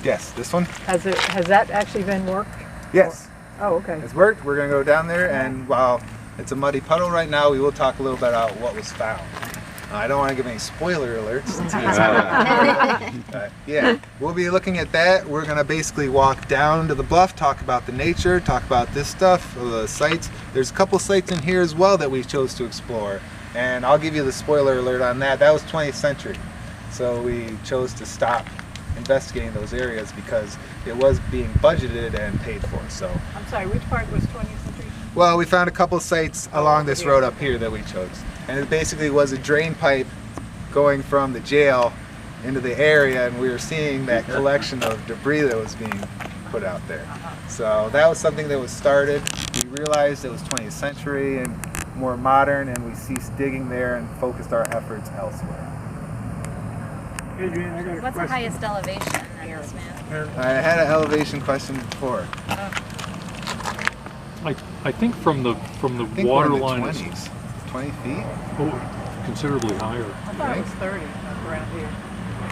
Yes, this one? Has that actually been worked? Yes. Oh, okay. It's worked. We're going to go down there, and while it's a muddy puddle right now, we will talk a little bit about what was found. I don't want to give any spoiler alerts. Yeah, we'll be looking at that. We're going to basically walk down to the bluff, talk about the nature, talk about this stuff, the sites. There's a couple sites in here as well that we chose to explore, and I'll give you the spoiler alert on that. That was 20th century, so we chose to stop investigating those areas because it was being budgeted and paid for. So I'm sorry, which part was 20th century? well, we found a couple sites along this road up here that we chose, and it basically was a drain pipe going from the jail into the area, and we were seeing that collection of debris that was being put out there. So that was something that was started. We realized it was 20th century and more modern, and we ceased digging there and focused our efforts elsewhere. Adrian, I got a What's the question. highest elevation on this map? I had an elevation question before. I think from the I think water we're in the line 20s. 20 feet? oh, considerably higher. I thought it was 30 around here.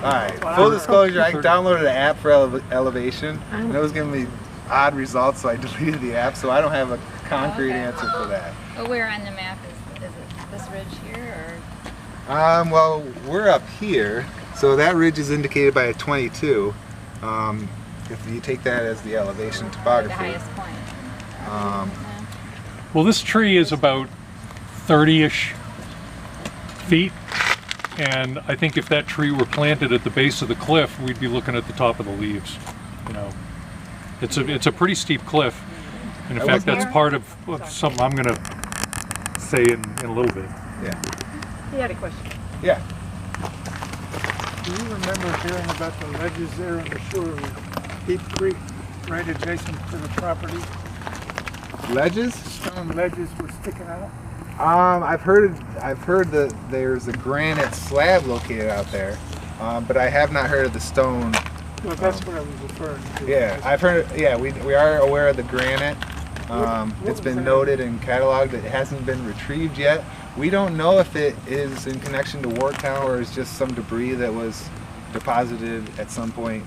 Alright, full disclosure, I downloaded an app for elevation, and it was giving me odd results, so I deleted the app, so I don't have a concrete answer for that. Well, where on the map is it this ridge here, or? Well, we're up here, so that ridge is indicated by a 22. If you take that as the elevation topography. The highest point. Well, this tree is about 30-ish feet, and I think if that tree were planted at the base of the cliff, we'd be looking at the top of the leaves. You know, it's a pretty steep cliff, and in fact, that's part of something I'm going to say in a little bit. Yeah. He had a question. Yeah. Do you remember hearing about the ledges there on the shore of Deep Creek, right adjacent to the property? Ledges? Stone ledges were sticking out? I've heard that there's a granite slab located out there, but I have not heard of the stone. Well, that's what I was referring to. Yeah, I've heard. Yeah, we are aware of the granite. What It's was been that? noted and cataloged. It hasn't been retrieved yet. We don't know if it is in connection to Warwicktown or is just some debris that was deposited at some point.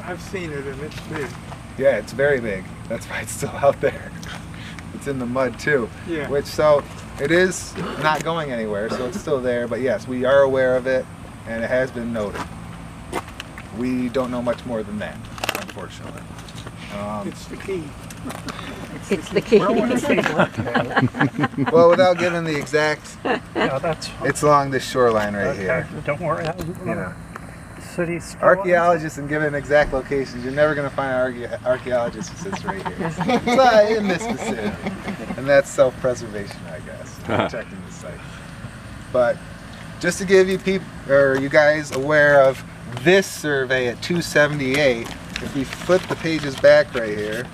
I've seen it and it's big. Yeah, it's very big. That's why it's still out there. It's in the mud too. Yeah. So it is not going anywhere, so it's still there. But yes, we are aware of it, and it has been noted. We don't know much more than that, unfortunately. It's the key. It's the key. Well, without giving the exact, Yeah, that's it's along this shoreline right okay. here. Don't worry. You know, Cities. archaeologists and giving exact locations, you're never going to find an archaeologist who sits right here. It's in this vicinity, and that's self-preservation, I guess, protecting the site. But just to give you you guys aware of this survey at 278, if we flip the pages back right here,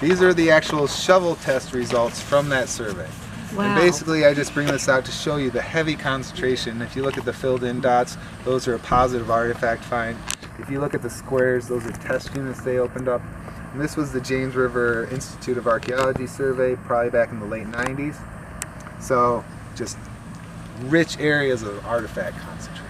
these are the actual shovel test results from that survey. Wow. And basically I just bring this out to show you the heavy concentration. If you look at the filled in dots, those are a positive artifact find. If you look at the squares, those are test units they opened up. And this was the James River Institute of Archaeology survey, probably back in the late 90s. So just rich areas of artifact concentration.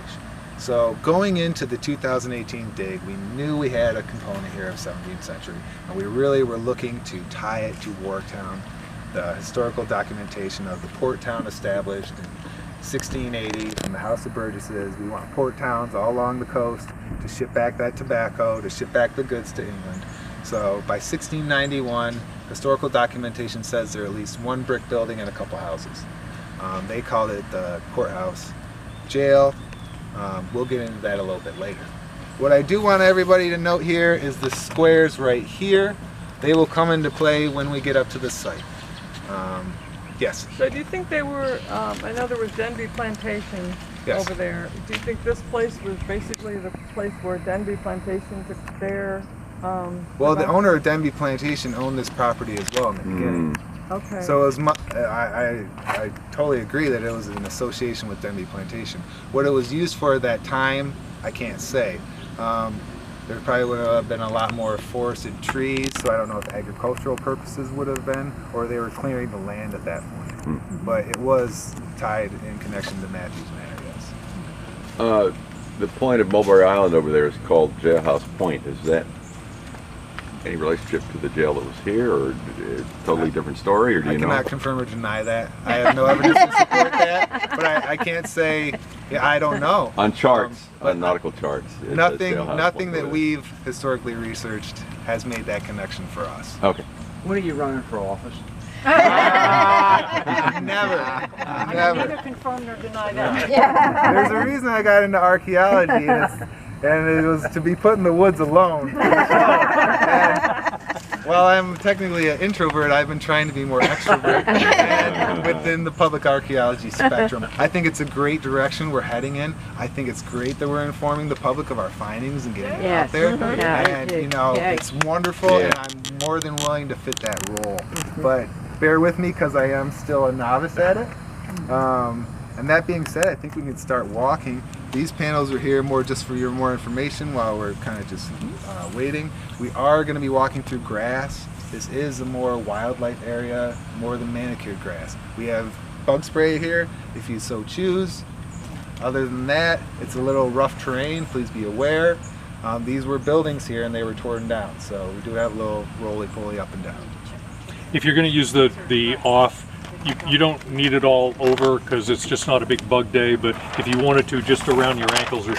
So going into the 2018 dig, we knew we had a component here of 17th century, and we really were looking to tie it to Warwicktown, the historical documentation of the port town established in 1680 from the House of Burgesses. We want port towns all along the coast to ship back that tobacco, to ship back the goods to England. So by 1691, historical documentation says there are at least one brick building and a couple houses. They called it the courthouse jail. We'll get into that a little bit later. What I do want everybody to note here is the squares right here. They will come into play when we get up to the site. Yes? So do you think they were, I know there was Denby Plantation over there. Do you think this place was basically the place where Denby Plantation took their... well, the owner of Denby Plantation owned this property as well in the beginning. Okay. So it was I totally agree that it was an association with Denby Plantation. What it was used for at that time, I can't say. There probably would have been a lot more forested trees, so I don't know if agricultural purposes would have been, or they were clearing the land at that point. But it was tied in connection to Matthews Manor, yes. The point of Mulberry Island over there is called Jailhouse Point. Is that any relationship to the jail that was here, or a totally different story, or do you know? I cannot confirm or deny that. I have no evidence to support that, but I can't say, yeah, I don't know. On charts, on nautical charts. it says Nothing Jailhouse Point that over we've historically researched has made that connection for us. there. Okay. When are you running for office? Never. Neither confirm nor deny that. There's a reason I got into archaeology, and it was to be put in the woods alone. And while I'm technically an introvert, I've been trying to be more extrovert and within the public archaeology spectrum. I think it's a great direction we're heading in. I think it's great that we're informing the public of our findings and getting it out there. And you know, it's wonderful, and I'm more than willing to fit that role. But bear with me because I am still a novice at it. And that being said, I think we can start walking. These panels are here more just for your more information while we're kind of just waiting. We are going to be walking through grass. This is a more wildlife area, more than manicured grass. We have bug spray here if you so choose. Other than that, it's a little rough terrain, please be aware. These were buildings here and they were torn down, so we do have a little roly-poly up and down. If you're going to use the off, you don't need it all over because it's just not a big bug day, but if you wanted to, just around your ankles or